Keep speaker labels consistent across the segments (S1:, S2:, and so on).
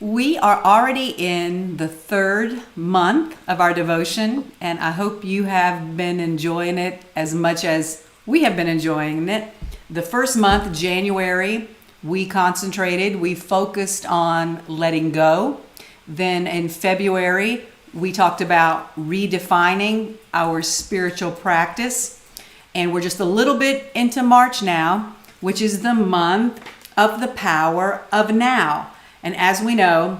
S1: We are already in the third month of our devotion, and I hope you have been enjoying it as much as we have been enjoying it. The first month, January, we focused on letting go. Then in February, we talked about redefining our spiritual practice. And we're just a little bit into March now, which is the month of the power of now. And as we know,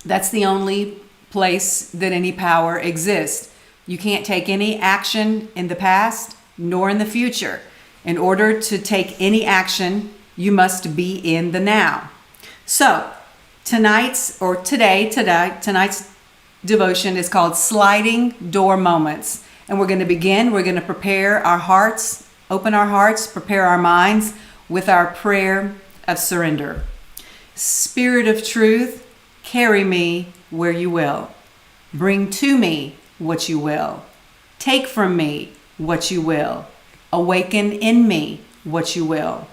S1: that's the only place that any power exists. You can't take any action in the past nor in the future. In order to take any action, you must be in the now. So tonight's devotion is called Sliding Door Moments. And we're going to prepare our hearts, open our hearts, prepare our minds with our prayer of surrender. Spirit of truth, carry me where you will. Bring to me what you will. Take from me what you will. Awaken in me what you will.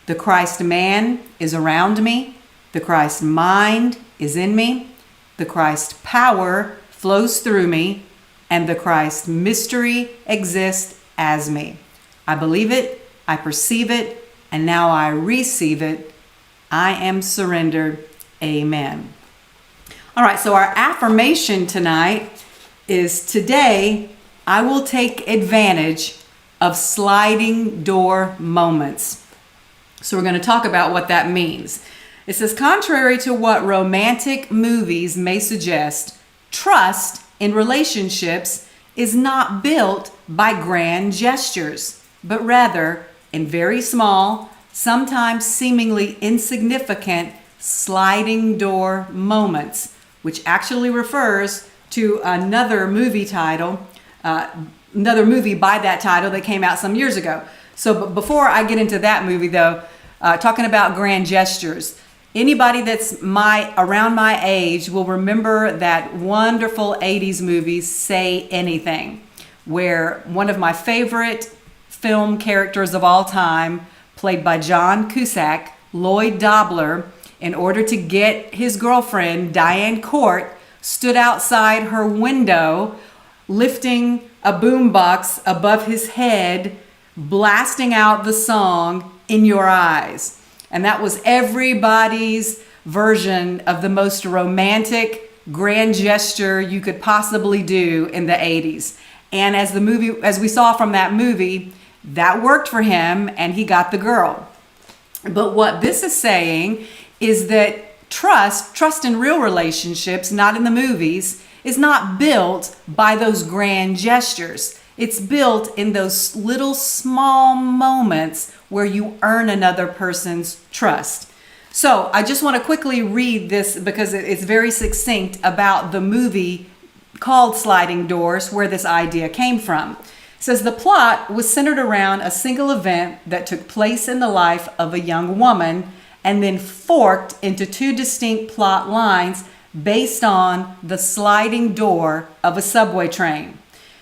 S1: The Christ man is around me. The Christ mind is in me. The Christ power flows through me. And the Christ mystery exists as me. I believe it, I perceive it, and now I receive it. I am surrendered. Amen. All right, so our affirmation tonight is today I will take advantage of sliding door moments. So we're going to talk about what that means. It says, contrary to what romantic movies may suggest, trust in relationships is not built by grand gestures, but rather in very small, sometimes seemingly insignificant sliding door moments, which actually refers to another movie by that title that came out some years ago. So before I get into that movie though, talking about grand gestures, anybody that's around my age will remember that wonderful 80s movie, Say Anything, where one of my favorite film characters of all time, played by John Cusack, Lloyd Dobler, in order to get his girlfriend, Diane Court, stood outside her window, lifting a boombox above his head, blasting out the song, In Your Eyes. And that was everybody's version of the most romantic grand gesture you could possibly do in the 80s. And as we saw from that movie, that worked for him and he got the girl. But what this is saying is that trust in real relationships, not in the movies, is not built by those grand gestures. It's built in those little small moments where you earn another person's trust. So I just want to quickly read this because it's very succinct about the movie called Sliding Doors, where this idea came from. It says the plot was centered around a single event that took place in the life of a young woman and then forked into two distinct plot lines based on the sliding door of a subway train.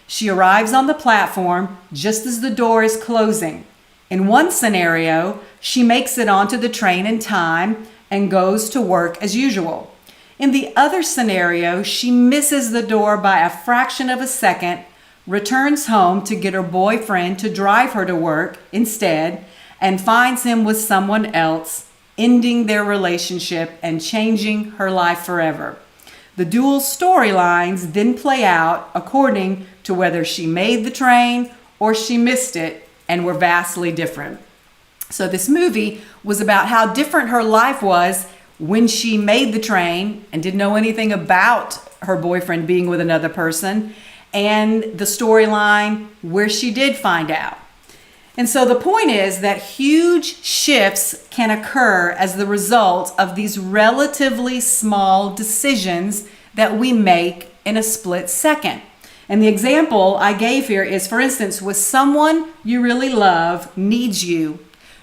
S1: She arrives on the platform just as the door is closing. In one scenario, she makes it onto the train in time and goes to work as usual. In the other scenario, she misses the door by a fraction of a second, returns home to get her boyfriend to drive her to work instead, and finds him with someone else, ending their relationship and changing her life forever. The dual storylines then play out according to whether she made the train or she missed it, and were vastly different. So this movie was about how different her life was when she made the train and didn't know anything about her boyfriend being with another person, and the storyline where she did find out. And so the point is that huge shifts can occur as the result of these relatively small decisions that we make in a split second. And the example I gave here is, for instance, with someone you really love needs you,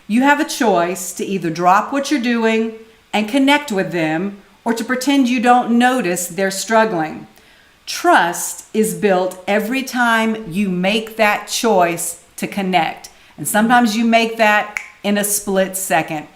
S1: you have a choice to either drop what you're doing and connect with them, or to pretend you don't notice they're struggling. Trust is built every time you make that choice to connect. And sometimes you make that in a split second.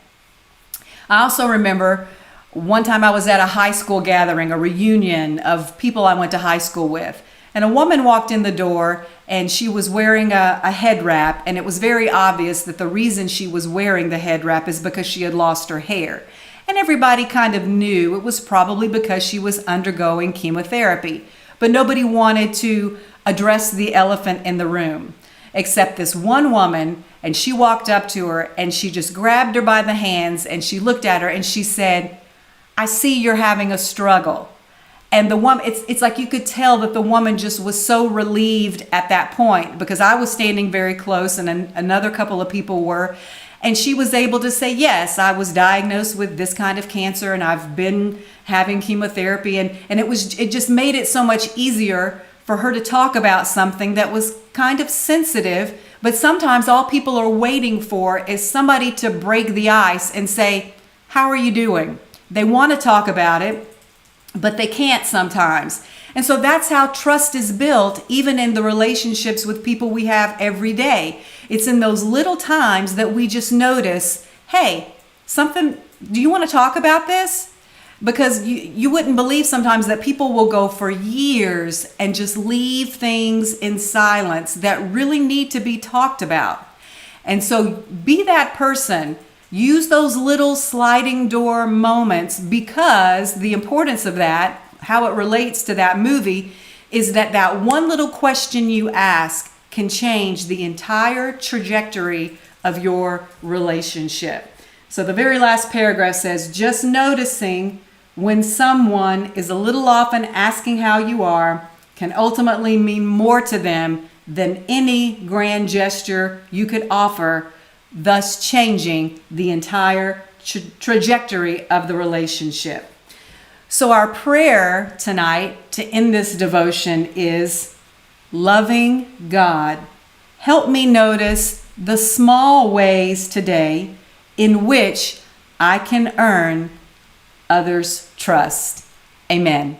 S1: I also remember One time I was at a high school gathering, a reunion of people I went to high school with. And a woman walked in the door and she was wearing a head wrap. And it was very obvious that the reason she was wearing the head wrap is because she had lost her hair. And everybody kind of knew it was probably because she was undergoing chemotherapy. But nobody wanted to address the elephant in the room, except this one woman. And she walked up to her and she just grabbed her by the hands and she looked at her and she said, "I see you're having a struggle." And the woman, it's like you could tell that the woman just was so relieved at that point, because I was standing very close and another couple of people were. And she was able to say, yes, I was diagnosed with this kind of cancer and I've been having chemotherapy. And it just made it so much easier for her to talk about something that was kind of sensitive. But sometimes all people are waiting for is somebody to break the ice and say, "How are you doing?" They want to talk about it, but they can't sometimes. And so that's how trust is built, even in the relationships with people we have every day. It's in those little times that we just notice, hey, do you want to talk about this? Because you wouldn't believe sometimes that people will go for years and just leave things in silence that really need to be talked about. And so be that person. Use those little sliding door moments, because the importance of that, how it relates to that movie, is that one little question you ask can change the entire trajectory of your relationship. So the very last paragraph says, just noticing when someone is a little off and asking how you are can ultimately mean more to them than any grand gesture you could offer, thus changing the entire trajectory of the relationship. So our prayer tonight to end this devotion is, loving God, help me notice the small ways today in which I can earn others' trust. Amen.